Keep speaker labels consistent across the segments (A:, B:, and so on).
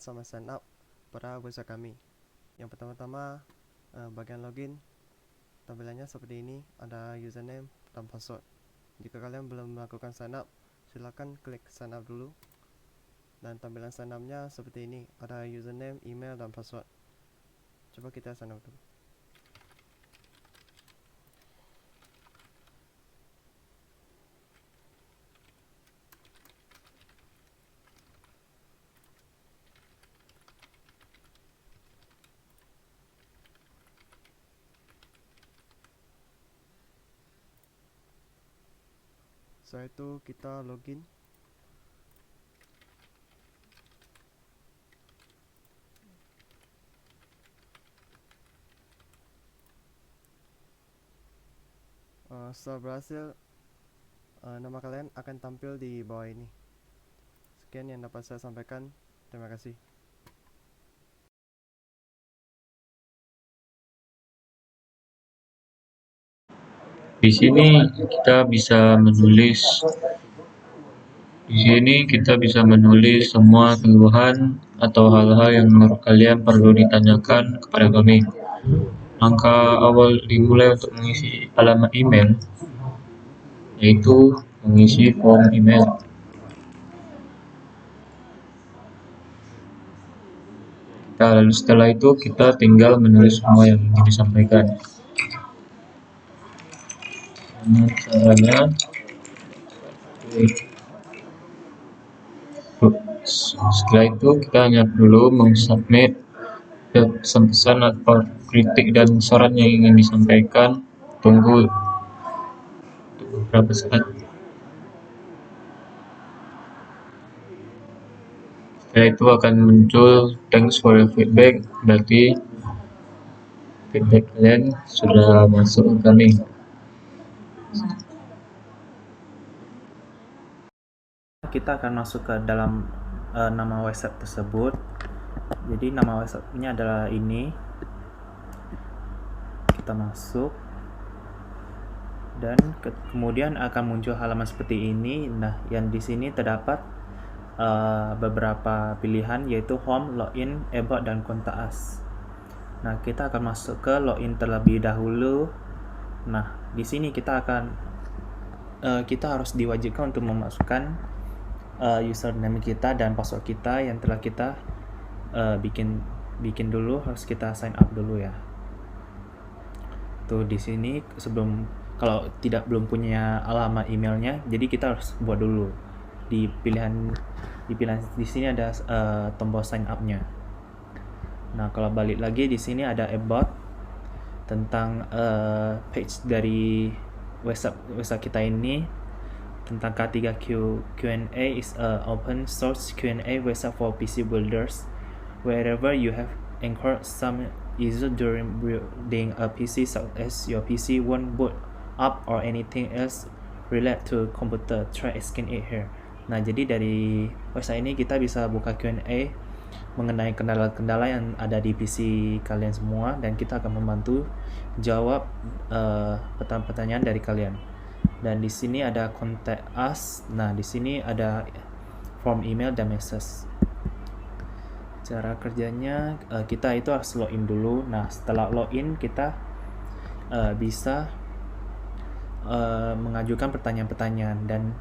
A: sama sign up pada website kami. Yang pertama-tama, bagian login, tampilannya seperti ini, ada username dan password. Jika kalian belum melakukan sign up, silakan klik sign up dulu. Dan tampilan sign up-nya seperti ini, ada username, email, dan password. Coba kita sign up dulu. Setelah itu kita login. Setelah berhasil, nama kalian akan tampil di bawah ini. Sekian yang dapat saya sampaikan. Terima kasih.
B: Di sini kita bisa menulis semua keluhan atau hal-hal yang menurut kalian perlu ditanyakan kepada kami. Langkah awal dimulai untuk mengisi alamat email, yaitu mengisi form email. Lalu setelah itu kita tinggal menulis semua yang ingin disampaikan. Caranya, setelah itu kita hanya perlu mensubmit pesan-pesan atau kritik dan saran yang ingin disampaikan. Tunggu beberapa saat. Setelah itu akan muncul thanks for your feedback, berarti feedback kalian sudah masuk ke kami.
C: Kita akan masuk ke dalam nama website tersebut. Jadi nama websitenya adalah ini. Kita masuk dan kemudian akan muncul halaman seperti ini. Nah, yang di sini terdapat beberapa pilihan, yaitu home, login, about, dan kontak us. Nah, kita akan masuk ke login terlebih dahulu. Nah, di sini kita harus diwajibkan untuk memasukkan username kita dan password kita yang telah kita bikin dulu. Harus kita sign up dulu ya. Tuh di sini kalau belum punya alamat emailnya, jadi kita harus buat dulu. Di pilihan di sini ada tombol sign up-nya. Nah, kalau balik lagi di sini ada about, tentang page dari website kita ini, tentang K3 Q&A is a open source Q&A website for PC builders. Wherever you have encountered some issue during building a PC, such as your PC won't boot up or anything else related to computer, try asking it here. Nah, jadi dari website ini kita bisa buka Q&A mengenai kendala-kendala yang ada di PC kalian semua, dan kita akan membantu jawab pertanyaan-pertanyaan dari kalian. Dan di sini ada contact us. Nah, di sini ada form email dan message. Cara kerjanya, kita itu harus login dulu. Nah, setelah login kita bisa mengajukan pertanyaan-pertanyaan dan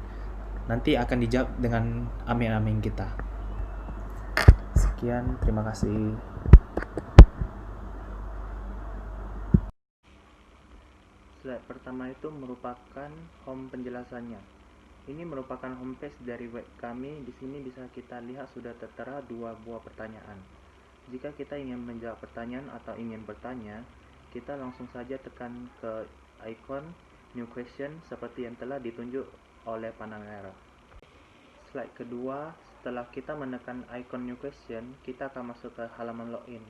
C: nanti akan dijawab dengan amin-amin kita. Sekian, terima kasih. Slide pertama itu merupakan home penjelasannya. Ini merupakan homepage dari web kami. Di sini bisa kita lihat sudah tertera 2 buah pertanyaan. Jika kita ingin menjawab pertanyaan atau ingin bertanya, kita langsung saja tekan ke ikon new question seperti yang telah ditunjuk oleh panah merah. Slide kedua, setelah kita menekan ikon new question, kita akan masuk ke halaman login.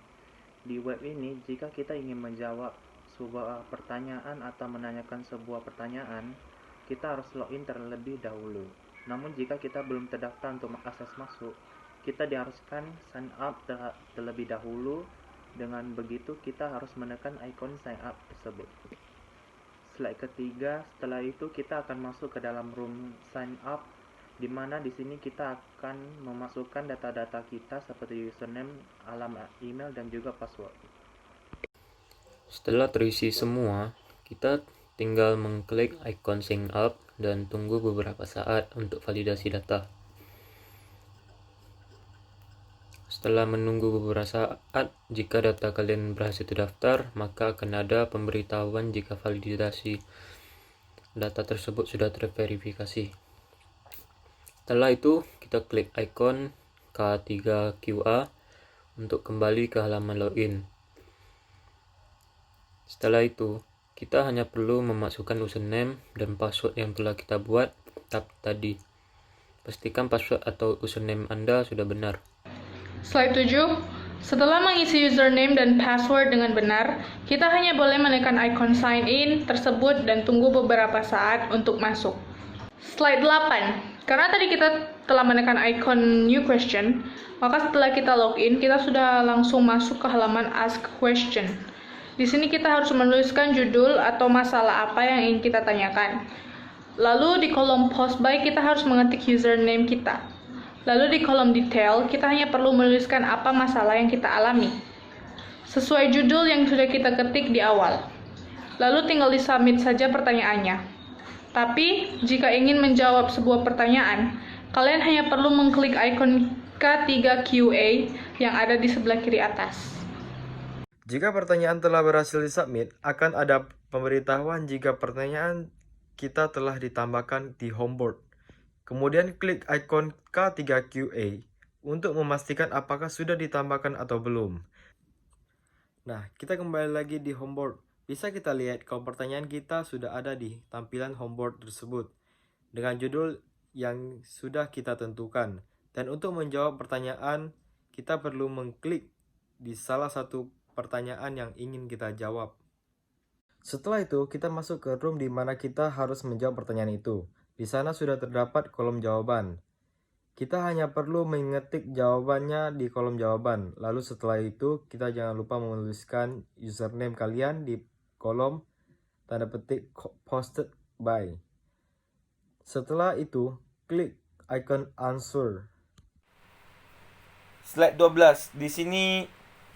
C: Di web ini, jika kita ingin menjawab sebuah pertanyaan atau menanyakan sebuah pertanyaan, kita harus login terlebih dahulu. Namun jika kita belum terdaftar untuk akses masuk, kita diharuskan sign up terlebih dahulu. Dengan begitu kita harus menekan ikon sign up tersebut. Slide ketiga, setelah itu kita akan masuk ke dalam room sign up. di mana di sini kita akan memasukkan data-data kita seperti username, alamat email, dan juga password.
B: Setelah terisi semua, kita tinggal mengklik ikon sign up dan tunggu beberapa saat untuk validasi data. Setelah menunggu beberapa saat, jika data kalian berhasil terdaftar, maka akan ada pemberitahuan jika validasi data tersebut sudah terverifikasi. Setelah itu, kita klik ikon K3QA untuk kembali ke halaman login. Setelah itu, kita hanya perlu memasukkan username dan password yang telah kita buat tadi. Pastikan password atau username Anda sudah benar.
D: Slide 7. Setelah mengisi username dan password dengan benar, kita hanya boleh menekan ikon sign in tersebut dan tunggu beberapa saat untuk masuk. Slide 8. Karena tadi kita telah menekan ikon new question, maka setelah kita login, kita sudah langsung masuk ke halaman ask question. Di sini kita harus menuliskan judul atau masalah apa yang ingin kita tanyakan. Lalu di kolom post by kita harus mengetik username kita. Lalu di kolom detail, kita hanya perlu menuliskan apa masalah yang kita alami, sesuai judul yang sudah kita ketik di awal. Lalu tinggal di-submit saja pertanyaannya. Tapi, jika ingin menjawab sebuah pertanyaan, kalian hanya perlu mengklik ikon K3QA yang ada di sebelah kiri atas.
E: Jika pertanyaan telah berhasil disubmit, akan ada pemberitahuan jika pertanyaan kita telah ditambahkan di homeboard. Kemudian klik ikon K3QA untuk memastikan apakah sudah ditambahkan atau belum. Nah, kita kembali lagi di homeboard. Bisa kita lihat kalau pertanyaan kita sudah ada di tampilan homeboard tersebut dengan judul yang sudah kita tentukan. Dan untuk menjawab pertanyaan, kita perlu mengklik di salah satu pertanyaan yang ingin kita jawab. Setelah itu, kita masuk ke room di mana kita harus menjawab pertanyaan itu. Di sana sudah terdapat kolom jawaban. Kita hanya perlu mengetik jawabannya di kolom jawaban. Lalu setelah itu, kita jangan lupa menuliskan username kalian di kolom tanda petik posted by. Setelah itu, klik icon answer.
F: Slide 12. Di sini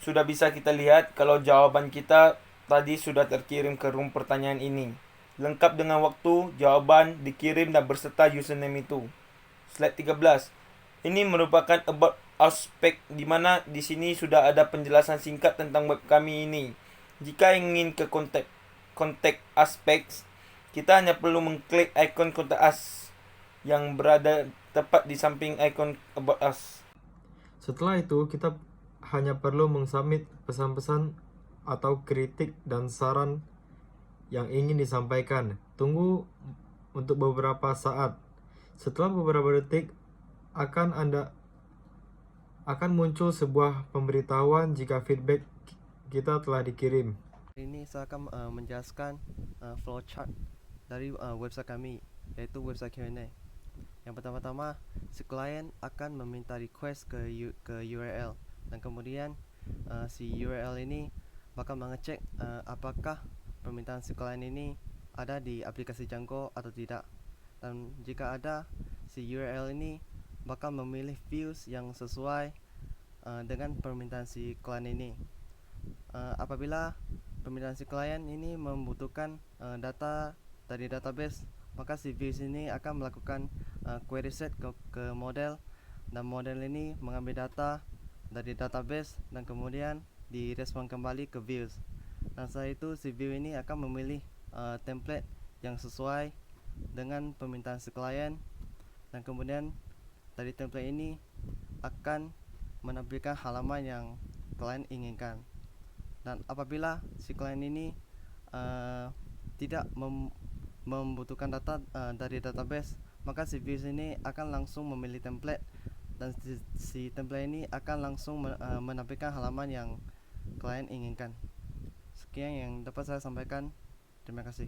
F: sudah bisa kita lihat kalau jawaban kita tadi sudah terkirim ke room pertanyaan ini. Lengkap dengan waktu, jawaban dikirim dan berserta username itu. Slide 13. Ini merupakan about aspek di mana di sini sudah ada penjelasan singkat tentang web kami ini. Jika ingin ke kontak aspects, kita hanya perlu mengklik ikon kontak us yang berada tepat di samping ikon about us.
E: Setelah itu, kita hanya perlu mensubmit pesan-pesan atau kritik dan saran yang ingin disampaikan. Tunggu untuk beberapa saat. Setelah beberapa detik, akan muncul sebuah pemberitahuan jika feedback kita telah dikirim.
A: Ini saya akan menjelaskan flowchart dari website kami, yaitu website Q&A. Yang pertama-tama, si klien akan meminta request ke URL, dan kemudian si URL ini bakal mengecek apakah permintaan si klien ini ada di aplikasi Django atau tidak. Dan jika ada, si URL ini bakal memilih views yang sesuai dengan permintaan si klien ini. Apabila permintaan si klien ini membutuhkan data dari database, maka si views ini akan melakukan query set ke model, dan model ini mengambil data dari database dan kemudian direspon kembali ke views. Dan setelah itu si view ini akan memilih template yang sesuai dengan permintaan si klien, dan kemudian dari template ini akan menampilkan halaman yang klien inginkan. Dan apabila si klien ini tidak membutuhkan data dari database, maka si views ini akan langsung memilih template, dan si template ini akan langsung menampilkan halaman yang klien inginkan. Sekian yang dapat saya sampaikan. Terima kasih.